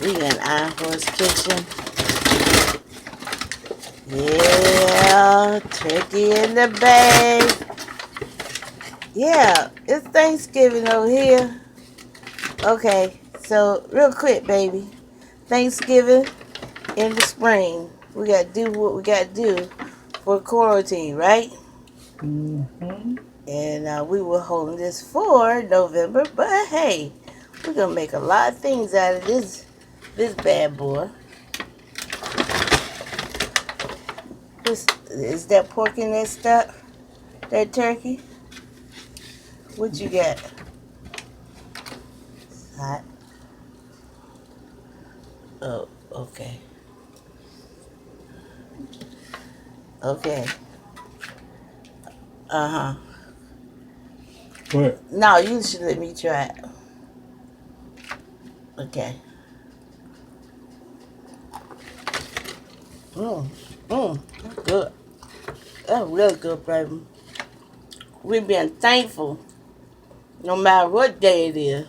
We got an Iron Horse Kitchen. Yeah, turkey in the bag. Yeah, it's Thanksgiving over here. Okay, so real quick, baby. Thanksgiving in the spring. We gotta do what we gotta do for quarantine, right? Mm-hmm. And we were holding this for November, but hey, we're gonna make a lot of things out of this bad boy. Is that pork in that stuff? That turkey? What you got? Hot. Oh, okay. Okay. Uh-huh. What? No, you should let me try it. Okay. That's good. That's real good, baby. We've been thankful no matter what day it is.